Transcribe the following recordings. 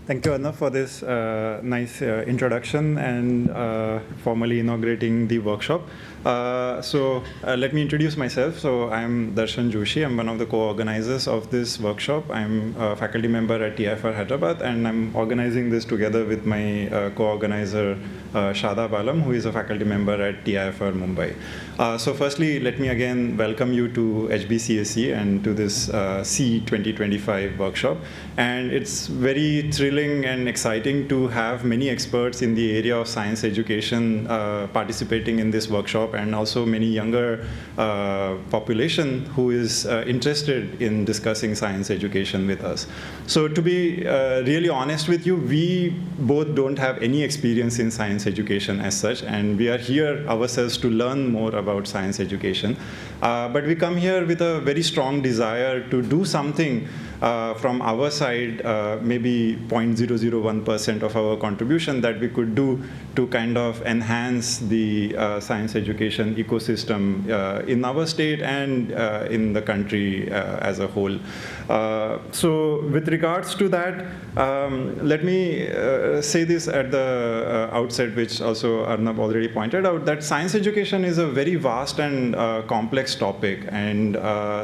Thank you, Anna, for this nice introduction and formally inaugurating the workshop. Let me introduce myself. So I'm Darshan Joshi. I'm one of the co-organizers of this workshop. I'm a faculty member at TIFR Hyderabad, and I'm organizing this together with my co-organizer, Shadab Alam, who is a faculty member at TIFR Mumbai. So firstly, let me again welcome you to HBCSE and to this C 2025 workshop. And it's very thrilling and exciting to have many experts in the area of science education participating in this workshop, and also many younger population who is interested in discussing science education with us. So to be really honest with you, we both don't have any experience in science education as such, and we are here ourselves to learn more about science education. But we come here with a very strong desire to do something from our side, maybe 0.001% of our contribution that we could do to kind of enhance the science education ecosystem in our state and in the country as a whole. So with regards to that, let me say this at the outset, which also Arnab already pointed out, that science education is a very vast and complex topic. And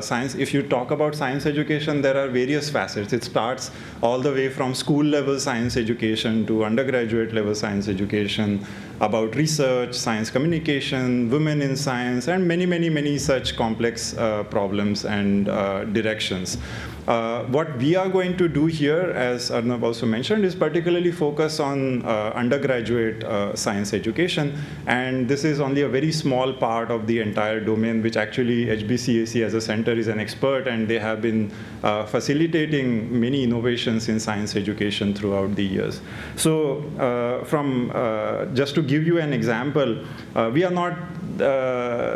science, if you talk about science education, there are various facets. It starts all the way from school level science education to undergraduate level science education, about research, science communication, women in science, and many such complex problems and directions. What we are going to do here, as Arnab also mentioned, is particularly focus on undergraduate science education. And this is only a very small part of the entire domain, which actually HBCSE as a center is an expert, and they have been facilitating many innovations in science education throughout the years. So just to give you an example, we are not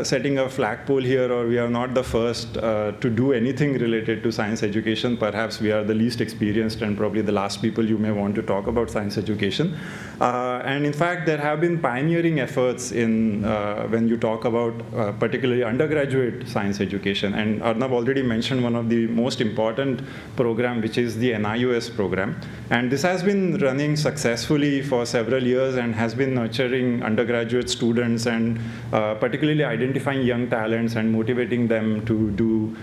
setting a flagpole here, or we are not the first to do anything related to science education. Perhaps we are the least experienced and probably the last people you may want to talk about science education. And in fact, there have been pioneering efforts in when you talk about particularly undergraduate science education. And Arnab already mentioned one of the most important program, which is the NIUS program. And this has been running successfully for several years and has been nurturing undergraduate students and particularly identifying young talents and motivating them to do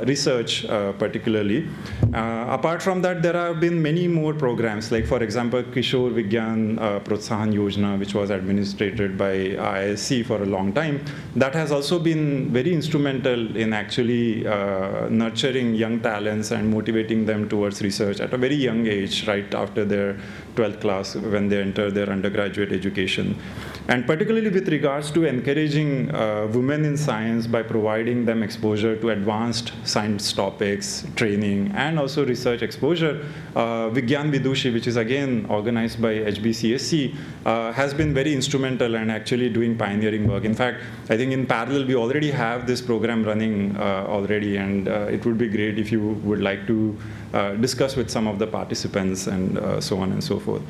research particularly. Apart from that, there have been many more programs, like for example, Kishore Vigyan Protsahan Yojana, which was administered by IISc for a long time. That has also been very instrumental in actually nurturing young talents and motivating them towards research at a very young age, right after their 12th class when they enter their undergraduate education. And particularly with regards to encouraging women in science by providing them exposure to advanced science topics, training, and also research exposure, Vigyan Vidushi, which is again organized by HBCSE, has been very instrumental and actually doing pioneering work. In fact, I think in parallel, we already have this program running already, and it would be great if you would like to discuss with some of the participants and so on and so forth.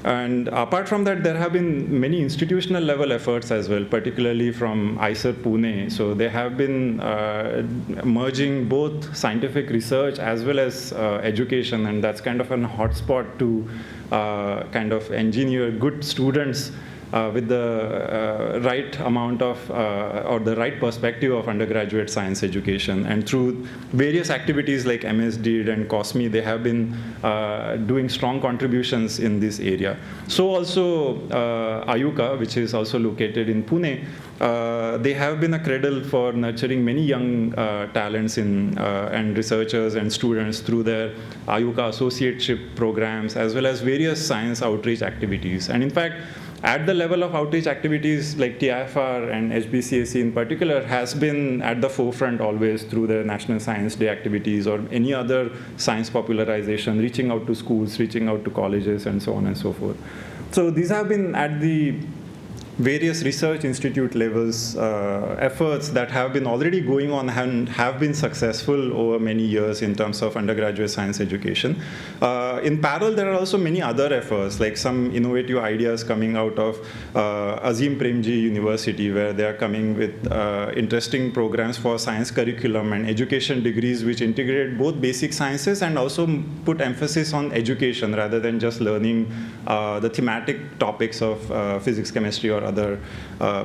And apart from that, there have been many institutional level efforts as well, particularly from IISER Pune. So they have been merging both scientific research as well as education, and that's kind of a hotspot to kind of engineer good students with the right amount of, or the right perspective of undergraduate science education. And through various activities like MSD and COSME, they have been doing strong contributions in this area. So also Ayuka, which is also located in Pune, they have been a cradle for nurturing many young talents in, and researchers and students through their Ayuka associateship programs, as well as various science outreach activities. And in fact, at the level of outreach activities, like TIFR and HBCSE in particular has been at the forefront always through the National Science Day activities or any other science popularization, reaching out to schools, reaching out to colleges, and so on and so forth. So these have been at the various research institute levels efforts that have been already going on and have been successful over many years in terms of undergraduate science education. In parallel, there are also many other efforts, like some innovative ideas coming out of Azim Premji University, where they are coming with interesting programs for science curriculum and education degrees which integrate both basic sciences and also put emphasis on education rather than just learning the thematic topics of physics, chemistry, or other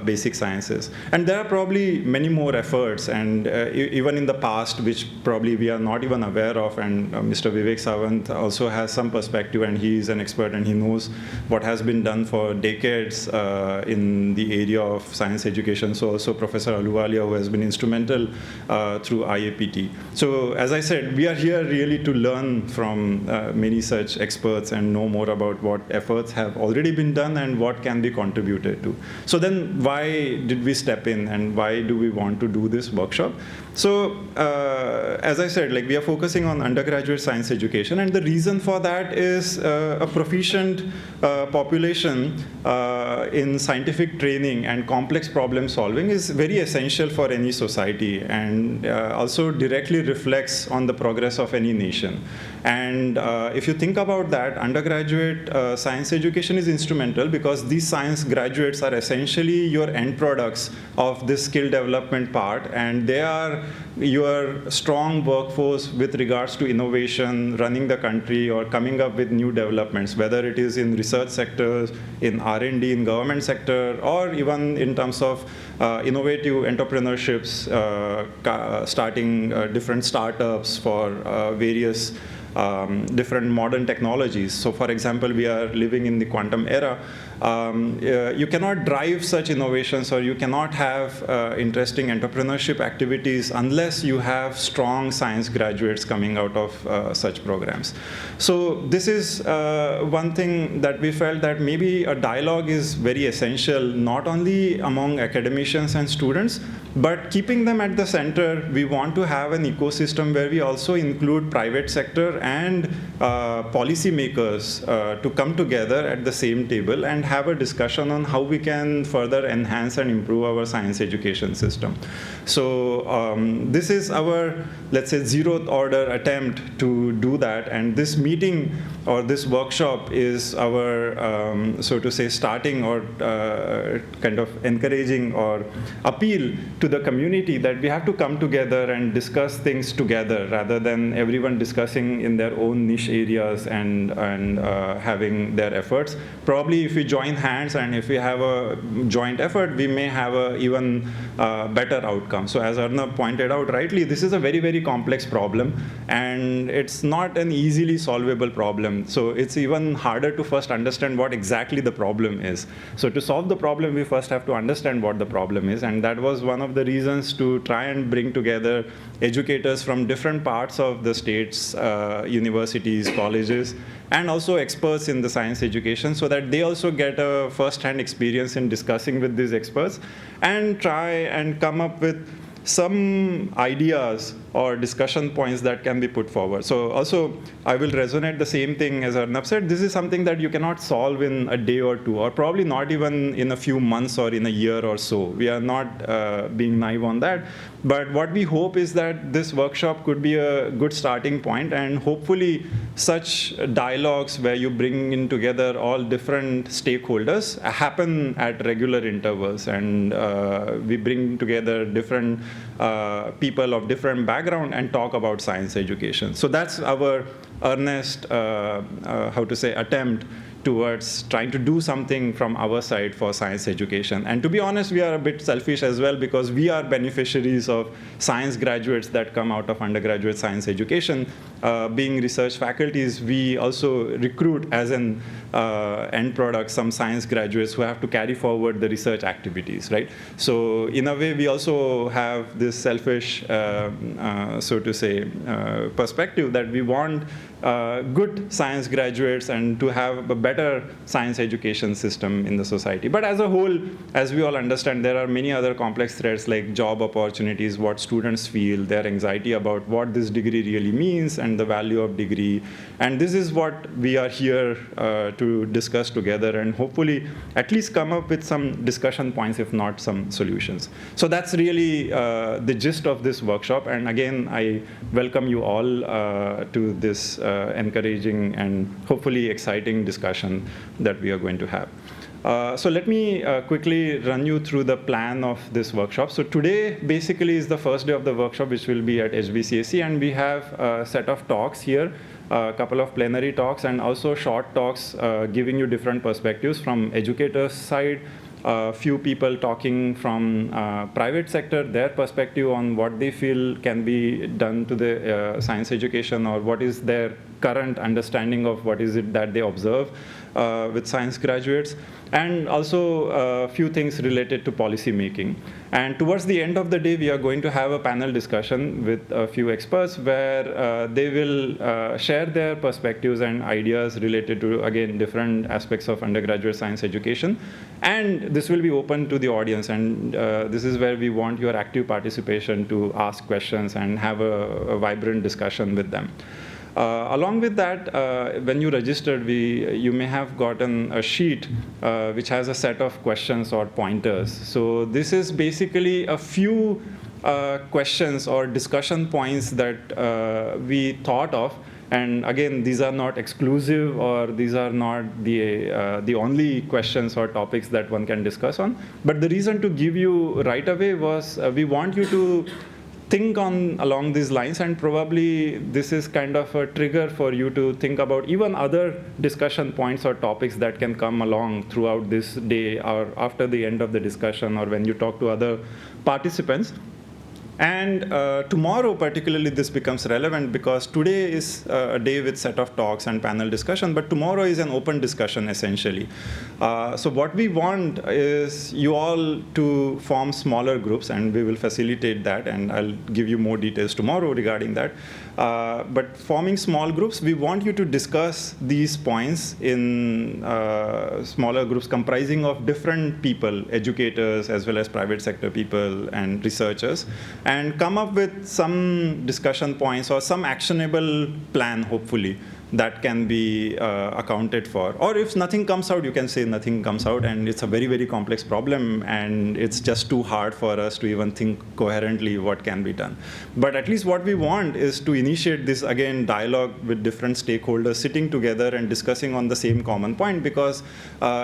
basic sciences. And there are probably many more efforts, and even in the past, which probably we are not even aware of, and Mr. Vivek Sawant also has some perspective, and he is an expert, and he knows what has been done for decades in the area of science education. So also Professor Aluwalia, who has been instrumental through IAPT. So as I said, we are here really to learn from many such experts and know more about what efforts have already been done and what can be contributed to. So then why did we step in, and why do we want to do this workshop? So as I said, like, we are focusing on undergraduate science education, and the reason for that is a proficient population in scientific training and complex problem solving is very essential for any society, and also directly reflects on the progress of any nation. And if you think about that, undergraduate science education is instrumental because these science graduates are essentially your end products of this skill development part, and they are your strong workforce with regards to innovation, running the country, or coming up with new developments, whether it is in research sectors, in R&D, in government sector, or even in terms of innovative entrepreneurships, starting different startups for various different modern technologies. So for example, we are living in the quantum era. You cannot drive such innovations, or you cannot have interesting entrepreneurship activities unless you have strong science graduates coming out of such programs. So this is one thing that we felt that maybe a dialogue is very essential, not only among academicians and students, but keeping them at the center. We want to have an ecosystem where we also include private sector and policymakers to come together at the same table and have a discussion on how we can further enhance and improve our science education system. So this is our, let's say, zeroth order attempt to do that. And this meeting or this workshop is our, so to say, starting or kind of encouraging or appeal to the community that we have to come together and discuss things together rather than everyone discussing in their own niche areas and having their efforts. Probably if we join hands and if we have a joint effort, we may have a even better outcome. So as Arnab pointed out rightly, this is a very, very complex problem, and it's not an easily solvable problem. So it's even harder to first understand what exactly the problem is. So to solve the problem, we first have to understand what the problem is, and that was one of the reasons to try and bring together educators from different parts of the states, universities, colleges, and also experts in the science education, so that they also get a first-hand experience in discussing with these experts and try and come up with some ideas or discussion points that can be put forward. So also, I will resonate the same thing as Arnab said. This is something that you cannot solve in a day or two, or probably not even in a few months or in a year or so. We are not being naive on that. But what we hope is that this workshop could be a good starting point, and hopefully such dialogues where you bring in together all different stakeholders happen at regular intervals, and we bring together different people of different backgrounds and talk about science education. So that's our earnest, how to say, attempt towards trying to do something from our side for science education. And to be honest, we are a bit selfish as well, because we are beneficiaries of science graduates that come out of undergraduate science education. Being research faculties, we also recruit as an end product some science graduates who have to carry forward the research activities, right? So in a way, we also have this selfish, so to say, perspective that we want good science graduates and to have a better better science education system in the society. But as a whole, as we all understand, there are many other complex threads like job opportunities, what students feel, their anxiety about what this degree really means, and the value of degree. And this is what we are here to discuss together, and hopefully at least come up with some discussion points, if not some solutions. So that's really the gist of this workshop. And again, I welcome you all to this encouraging and hopefully exciting discussion that we are going to have. So let me quickly run you through the plan of this workshop. So today basically is the first day of the workshop, which will be at HBCAC, and we have a set of talks here, a couple of plenary talks, and also short talks giving you different perspectives from educators' side, a few people talking from private sector, their perspective on what they feel can be done to the science education, or what is their current understanding of what is it that they observe with science graduates, and also a few things related to policy making. And towards the end of the day, we are going to have a panel discussion with a few experts where they will share their perspectives and ideas related to, again, different aspects of undergraduate science education. And this will be open to the audience, and this is where we want your active participation to ask questions and have a vibrant discussion with them. Along with that, when you registered, you may have gotten a sheet which has a set of questions or pointers. So this is basically a few questions or discussion points that we thought of. And again, these are not exclusive, or these are not the only questions or topics that one can discuss on. But the reason to give you right away was we want you to think along these lines, and probably this is kind of a trigger for you to think about even other discussion points or topics that can come along throughout this day, or after the end of the discussion, or when you talk to other participants. And tomorrow, particularly, this becomes relevant because today is a day with set of talks and panel discussion, but tomorrow is an open discussion, essentially. So what we want is you all to form smaller groups, and we will facilitate that, and I'll give you more details tomorrow regarding that. But forming small groups, we want you to discuss these points in smaller groups comprising of different people, educators, as well as private sector people and researchers, and come up with some discussion points or some actionable plan, hopefully, that can be accounted for. Or if nothing comes out, you can say nothing comes out, and it's a very, very complex problem, and it's just too hard for us to even think coherently what can be done. But at least what we want is to initiate this, again, dialogue with different stakeholders sitting together and discussing on the same common point, because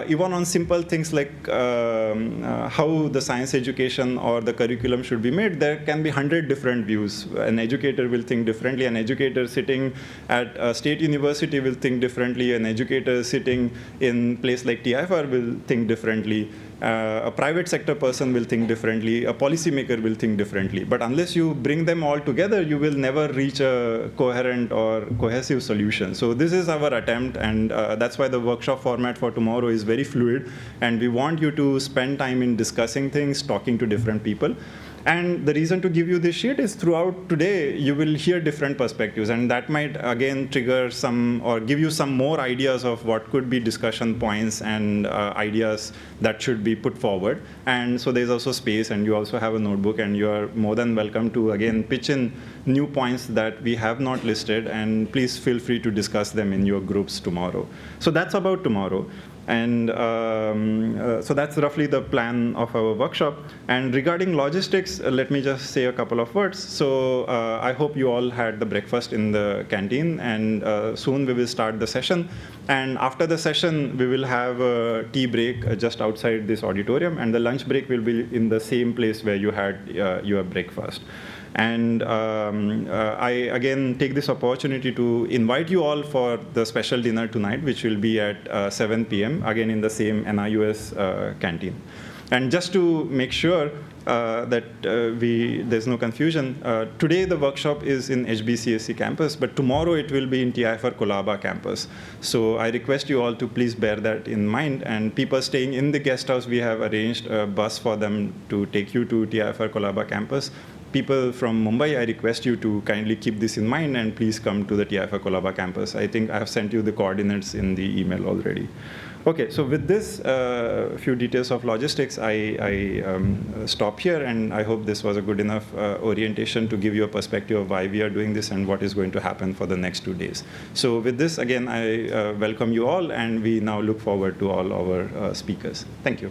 even on simple things like how the science education or the curriculum should be made, there can be 100 different views. An educator will think differently. An educator sitting at a state university will think differently. An educator sitting in a place like TIFR will think differently. A private sector person will think differently. A policymaker will think differently. But unless you bring them all together, you will never reach a coherent or cohesive solution. So this is our attempt, and that's why the workshop format for tomorrow is very fluid. And we want you to spend time in discussing things, talking to different people. And the reason to give you this sheet is throughout today, you will hear different perspectives, and that might, again, trigger some or give you some more ideas of what could be discussion points and ideas that should be put forward. And so there's also space, and you also have a notebook, and you are more than welcome to, again, pitch in new points that we have not listed, and please feel free to discuss them in your groups tomorrow. So that's about tomorrow. And so that's roughly the plan of our workshop. And regarding logistics, let me just say a couple of words. So I hope you all had the breakfast in the canteen, and soon we will start the session. And after the session, we will have a tea break just outside this auditorium, and the lunch break will be in the same place where you had your breakfast. And I, again, take this opportunity to invite you all for the special dinner tonight, which will be at 7 p.m., again in the same NIUS canteen. And just to make sure that there's no confusion, today the workshop is in HBCAC campus, but tomorrow it will be in TIFR Colaba campus. So I request you all to please bear that in mind. And people staying in the guest house, we have arranged a bus for them to take you to TIFR Colaba campus. people from Mumbai, I request you to kindly keep this in mind and please come to the TIFR Colaba campus. I think I have sent you the coordinates in the email already. Okay, so with this, few details of logistics, I stop here, and I hope this was a good enough orientation to give you a perspective of why we are doing this and what is going to happen for the next 2 days. So with this, again, I welcome you all, and we now look forward to all our speakers. Thank you.